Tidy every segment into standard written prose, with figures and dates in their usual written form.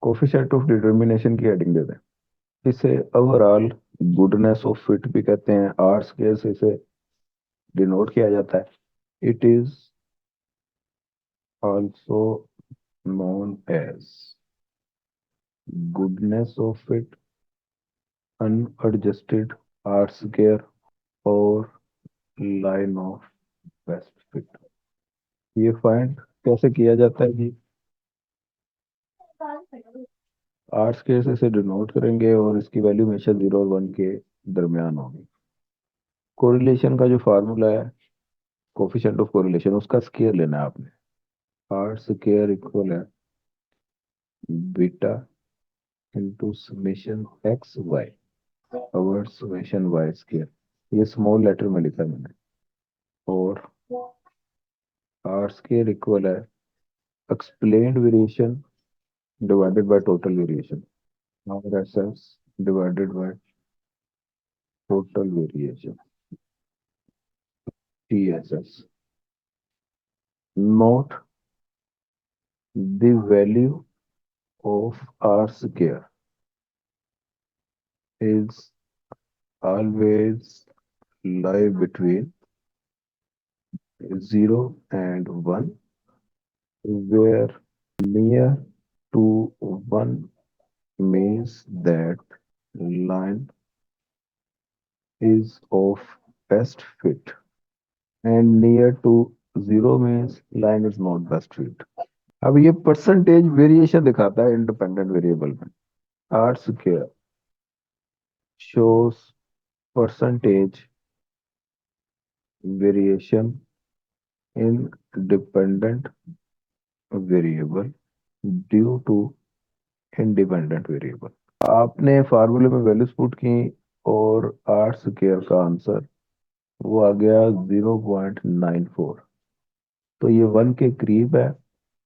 Coefficient of determination की heading दे दें। इसे ओवरऑल गुडनेस ऑफ फिट भी कहते हैं, आर स्केल से इसे डिनोट किया जाता है। It is also known as goodness of fit, unadjusted R square और लाइन ऑफ बेस्ट फिट। ये फाइंड कैसे किया जाता है जी? आर स्केयर से इसे डिनोट करेंगे और इसकी वैल्यू हमेशा 0 और 1 के दरमियान होगी। कोरिलेशन का जो फार्मूला है, कोफिशिएंट ऑफ कोरिलेशन, उसका स्केयर लेना है आपने। आर स्केयर इक्वल है beta into summation x y over summation y square. ये स्मॉल लेटर में लिखा है मैंने। और आर स्केयर इक्वल है explained variation divided by total variation, R S S divided by total variation, T S S. Note the value of R square is always lie between 0 and 1, where near to 1 means that line is of best fit and near to 0 means line is not best fit। अब ये percentage variation दिखाता है independent variable में। R square shows percentage variation in dependent variable due to independent variable. आपने फार्मूले में values put की और आर स्क्वायर का आंसर वो आ गया 0.94। तो ये 1 के करीब है।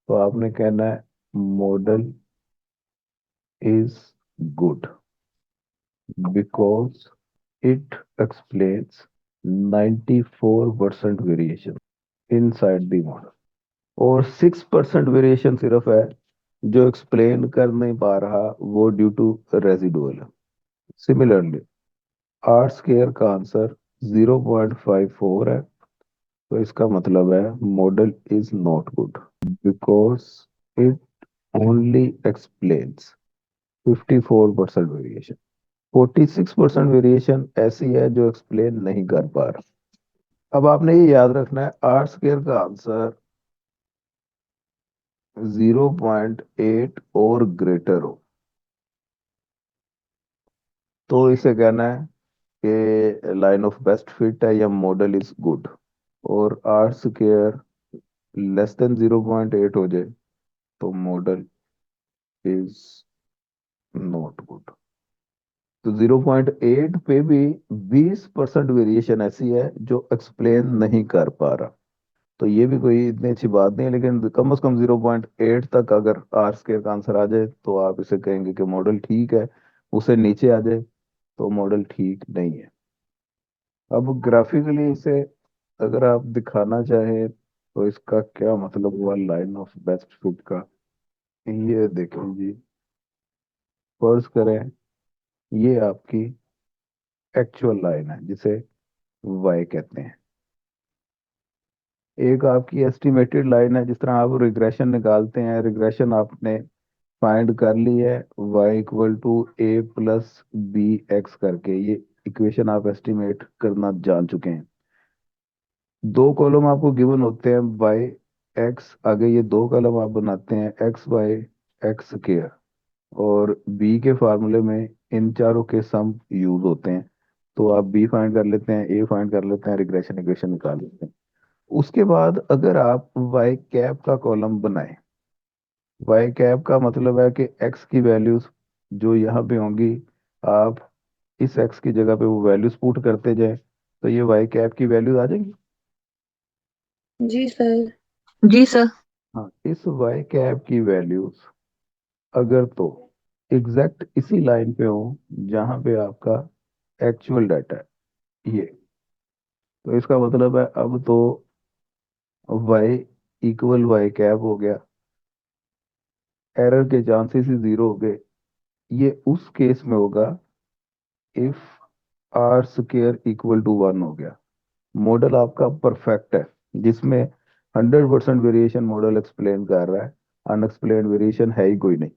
तो आपने कहना है model is good because it explains 94% variation inside the model, और 6% वेरिएशन सिर्फ है जो एक्सप्लेन कर नहीं पा रहा, वो ड्यू टू रेजिडुअल है। सिमिलरली आर स्क्वायर का आंसर 0.54 है। तो इसका मतलब है model is not good because it only explains 54% variation. 46% variation ऐसी है जो एक्सप्लेन नहीं कर पा रहा। अब आपने ये याद रखना है आर स्क्वायर का आंसर 0.8 और ग्रेटर हो तो इसे कहना है कि लाइन ऑफ बेस्ट फिट है या मॉडल इज गुड। और आर स्क्वायर लेस देन 0.8 हो जाए तो मॉडल इज नॉट गुड। तो 0.8 पे भी 20% वेरिएशन ऐसी है जो एक्सप्लेन नहीं कर पा रहा। तो ये भी कोई इतनी अच्छी बात नहीं है, लेकिन कम से कम 0.8 तक अगर आर स्क्वायर का आंसर आ जाए तो आप इसे कहेंगे कि मॉडल ठीक है। उसे नीचे आ जाए तो मॉडल ठीक नहीं है। अब ग्राफिकली इसे अगर आप दिखाना चाहें तो इसका क्या मतलब हुआ लाइन ऑफ बेस्ट फिट का, ये देखें जी। फर्ज करें ये आपकी एक्चुअल लाइन है जिसे वाई कहते हैं। एक आपकी एस्टिमेटेड लाइन है, जिस तरह आप रिग्रेशन निकालते हैं, रिग्रेशन आपने फाइंड कर ली है y equal to a plus b x करके। ये इक्वेशन आप एस्टिमेट करना जान चुके हैं। दो कॉलम आपको गिवन होते हैं बाय एक्स, आगे ये दो कॉलम आप बनाते हैं एक्स बाय एक्स स्क्वायर, और बी के फार्मूले में इन चारों के सम यूज होते हैं। तो आप बी फाइंड कर लेते हैं, ए फाइंड कर लेते हैं, रिग्रेशन इक्वेशन निकाल लेते हैं। उसके बाद अगर आप वाई कैप का कॉलम बनाएं, वाई कैप का मतलब है कि एक्स की वैल्यूज जो यहाँ पे होंगी, आप इस एक्स की जगह पे वो वैल्यूज पुट करते जाएं तो ये वाई कैप की वैल्यूज आ जाएंगी। जी सर। जी सर। हाँ, इस वाई कैप की वैल्यूज अगर तो एग्जैक्ट इसी लाइन पे हो जहां पे आपका एक्चुअल डाटा है ये, तो इसका मतलब है अब तो वाई इक्वल वाई कैप हो गया एरर के चांसेस ही जीरो हो गए। ये उस केस में होगा if R square equal to one हो गया। मॉडल आपका परफेक्ट है, जिसमें 100% वेरिएशन मॉडल एक्सप्लेन कर रहा है, अनएक्सप्लेन्ड वेरिएशन है ही कोई नहीं।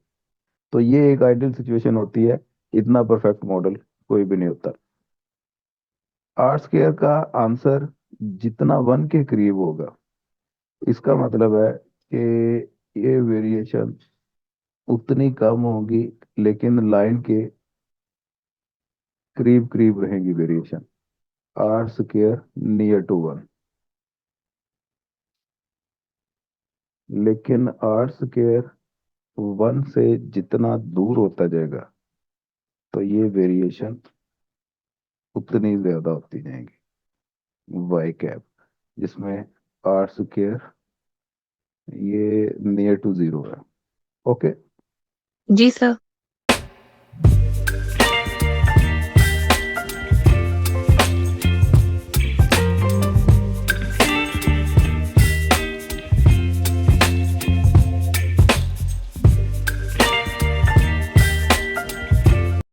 तो ये एक आइडियल सिचुएशन होती है। इतना परफेक्ट मॉडल कोई भी नहीं होता। आर स्क्वायर का आंसर जितना वन के करीब होगा, इसका मतलब है कि ये वेरिएशन उतनी कम होगी, लेकिन लाइन के करीब करीब रहेगी variation. R square near to one. लेकिन आर स्क्वायर वन से जितना दूर होता जाएगा, तो ये वेरिएशन उतनी ज्यादा होती जाएगी, वाई कैप, जिसमें आर स्क्वायर ये नियर टू जीरो है। ओके। जी सर।